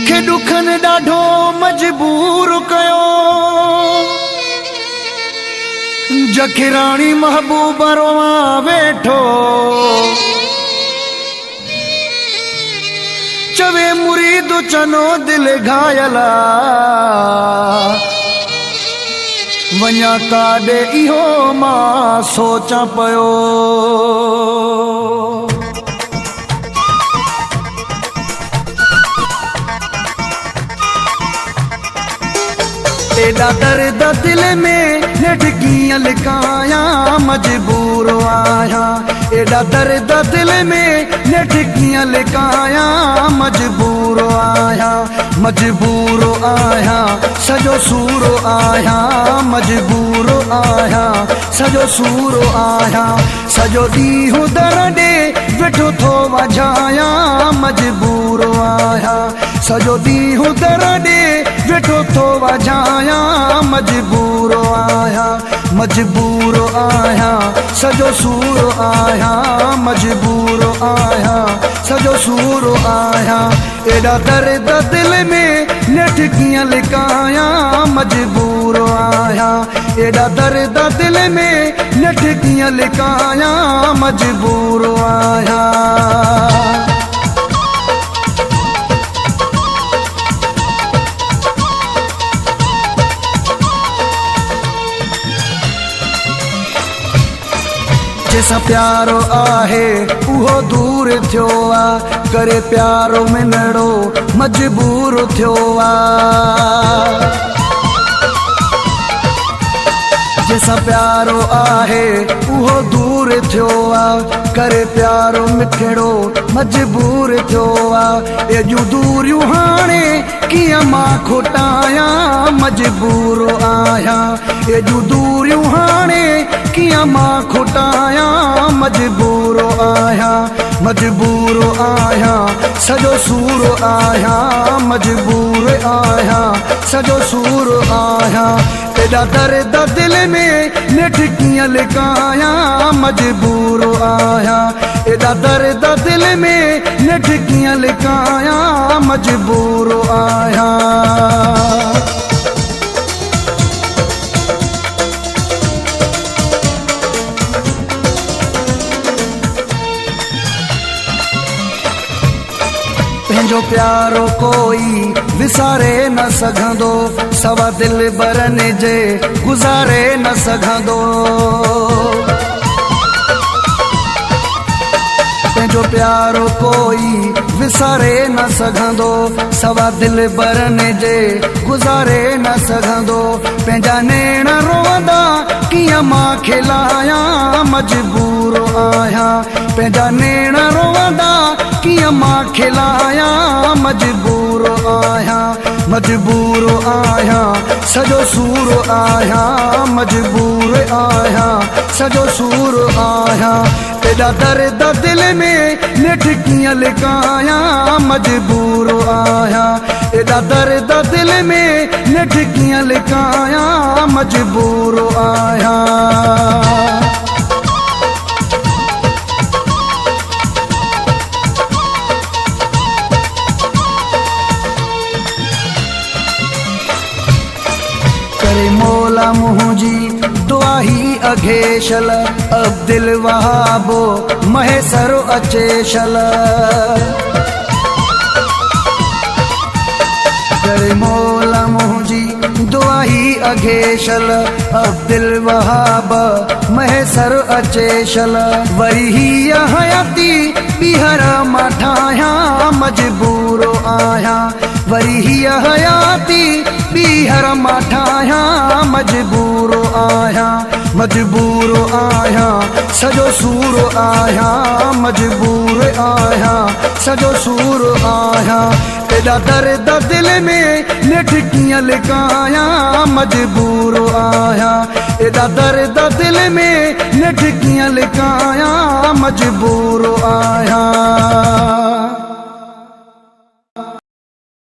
मूंखे दुखन ॾाढो मजबूर कयो जखिराणी महबूब रोवां वेठो चवे मुरीद चनो दिल घायला वञा काॾे इहो मां सोचां पियो एॾा दर्द दिल में नेठ कीअं लिकायां मजबूर आहियां एॾा दर्द दिल में नेठ कीअं लिकायां मजबूर आहियां सॼो सूर आहियां मजबूर आहियां सॼो सूर आहियां सॼो ॾींहुं दर ॾे वेठो थो वॼायां मजबूर आहियां सॼो ॾींहुं दर ॾे वेठो थो वॼायां मजबूर आहियां सॼो सूर आहियां मजबूर आहियां सॼो सूर आहियां एॾा दर्द दिल में नेठ कीअं लिकायां मजबूर आहियां एॾा दर्द दिल में नेठ कीअं लिकायां मजबूर आहियां जैसा प्यारो आहे उहो दूर थियो आ करे प्यारो मिलणो मजबूर थियो आ जैसा प्यारो आहे उहो दूर थियो आ करे प्यारो मिठड़ो मजबूर थियो आ एॾियूं दूरियूं हाणे कीअं मां खोटायां मजबूर आहियां एॾियूं दूरियूं हाणे कीअं मां खोटायां मजबूर आहियां सॼो सूर आहियां मजबूर आहियां सॼो सूर आहियां एॾा दर्द दिल में नेठ कीअं लिकायां मजबूर आहियां एॾा दर्द दिल में नेठ कीअं लिकायां मजबूर आहियां पंहिंजो प्यारो कोई विसारे न सघंदो सवा दिल बरन जे गुज़ारे न सघंदो पंहिंजो प्यारो कोई विसारे न सघंदो सवा दिल बरन जे गुज़ारे न सघंदो पंहिंजा नेण रोवंदा कीअं मां खिलायां मजबूर आहियां पंहिंजा नेण रोवंदा कीअं मां खिलायां मजबूर आहियां सॼो सूर आहियां मजबूर आहियां सॼो सूर आहियां एॾा दर्द दिल में नेठ कीअं लिकायां मजबूर आहियां एॾा दर्द दिल में नेठ कीअं लिकायां मजबूर आहियां मौला मुंहिंजी दुआ ही अघेशल अब्दुल वहाब महेसर अचेशल करे मौला मुंहिंजी दुआ ही अघेशल अब्दुल वहाब महेसर अचेशल वरी ही हयाती ॿीहर मां ठाहियां मजबूर आहियां वरी ही हयाती ॿीहर मां ठाहियां मजबूर आहियां सॼो सूर आहियां मजबूर आहियां सॼो सूर आहियां एॾा दर्द दिल में नेठ कीअं लिकायां मजबूर आहियां एॾा दर्द दिल में नेठ कीअं लिकायां मजबूर आहियां